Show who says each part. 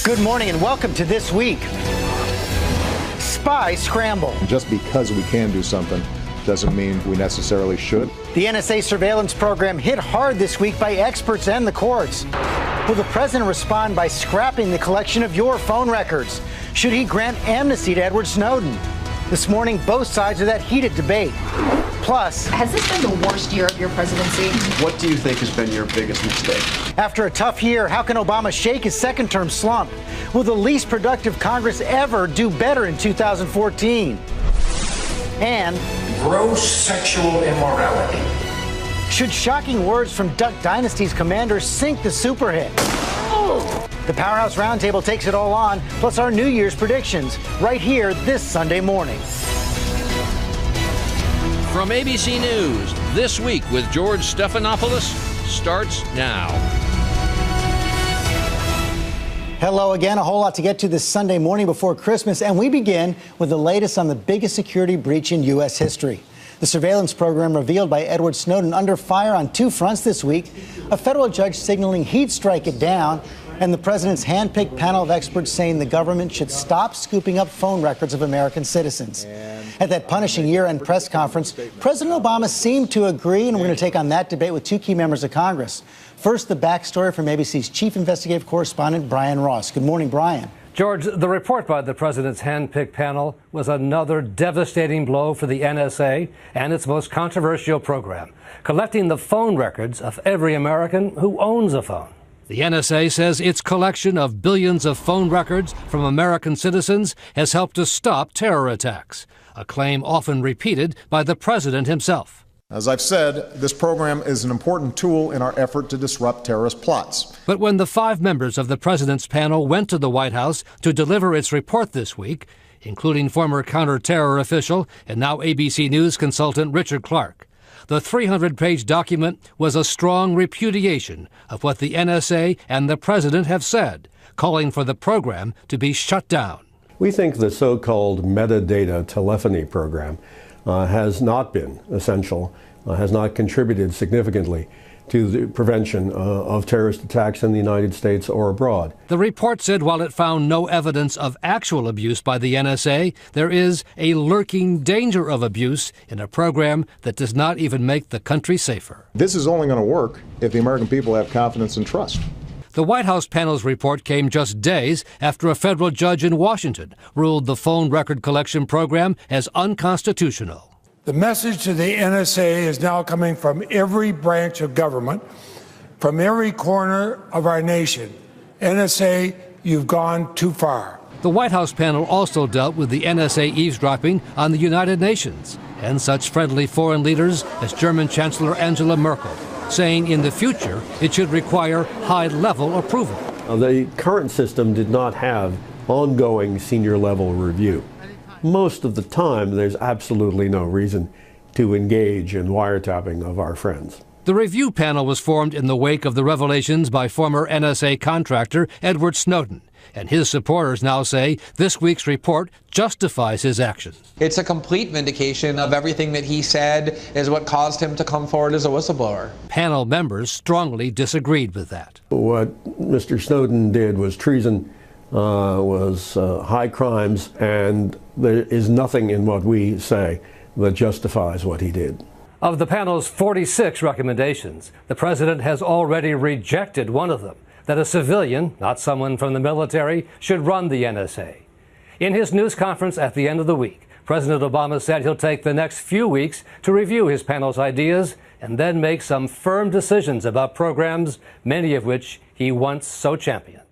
Speaker 1: Good morning and welcome to This Week. Spy Scrambl.
Speaker 2: Just because we can do something doesn't mean we necessarily should.
Speaker 1: The NSA surveillance program hit hard this week by experts and the courts. Will the president respond by scrapping the collection of your phone records? Should he grant amnesty to Edward Snowden? This morning, both sides of that heated debate. Plus,
Speaker 3: has this been the worst year of your presidency?
Speaker 4: What do you think has been your biggest mistake?
Speaker 1: After a tough year, how can Obama shake his second-term slump? Will the least productive Congress ever do better in 2014? And
Speaker 5: gross sexual immorality.
Speaker 1: Should shocking words from Duck Dynasty's commander sink the superhit? The Powerhouse Roundtable takes it all on, plus our New Year's predictions, right here this Sunday morning.
Speaker 6: From ABC News, This Week with George Stephanopoulos starts now.
Speaker 1: Hello again. A whole lot to get to this Sunday morning before Christmas, and we begin with the latest on the biggest security breach in U.S. history. The surveillance program revealed by Edward Snowden under fire on two fronts this week, a federal judge signaling he'd strike it down, and the president's hand-picked panel of experts saying the government should stop scooping up phone records of American citizens. At that punishing year-end press conference, President Obama seemed to agree, and we're going to take on that debate with two key members of Congress. First, the backstory from ABC's chief investigative correspondent, Brian Ross. Good morning, Brian.
Speaker 7: George, the report by the president's hand-picked panel was another devastating blow for the NSA and its most controversial program, collecting the phone records of every American who owns a phone. The NSA says its collection of billions of phone records from American citizens has helped to stop terror attacks, a claim often repeated by the president himself.
Speaker 2: As I've said, this program is an important tool in our effort to disrupt terrorist plots.
Speaker 7: But when the 5 members of the president's panel went to the White House to deliver its report this week, including former counterterror official and now ABC News consultant Richard Clark, the 300-page document was a strong repudiation of what the NSA and the president have said, calling for the program to be shut down.
Speaker 8: We think the so-called metadata telephony program has not been essential, has not contributed significantly to the prevention of terrorist attacks in the United States or abroad.
Speaker 7: The report said while it found no evidence of actual abuse by the NSA, there is a lurking danger of abuse in a program that does not even make the country safer.
Speaker 2: This is only going to work if the American people have confidence and trust.
Speaker 7: The White House panel's report came just days after a federal judge in Washington ruled the phone record collection program as unconstitutional.
Speaker 5: The message to the NSA is now coming from every branch of government, from every corner of our nation. NSA, you've gone too far.
Speaker 7: The White House panel also dealt with the NSA eavesdropping on the United Nations and such friendly foreign leaders as German Chancellor Angela Merkel, saying in the future it should require high-level approval.
Speaker 8: The current system did not have ongoing senior-level review. Most of the time, there's absolutely no reason to engage in wiretapping of our friends.
Speaker 7: The review panel was formed in the wake of the revelations by former NSA contractor Edward Snowden, and his supporters now say this week's report justifies his actions.
Speaker 9: It's a complete vindication of everything that he said is what caused him to come forward as a whistleblower.
Speaker 7: Panel members strongly disagreed with that.
Speaker 8: What Mr. Snowden did was treason, was high crimes, and there is nothing in what we say that justifies what he did.
Speaker 7: Of the panel's 46 recommendations, the president has already rejected one of them, that a civilian, not someone from the military, should run the NSA. In his news conference at the end of the week, President Obama said he'll take the next few weeks to review his panel's ideas and then make some firm decisions about programs, many of which he once so championed.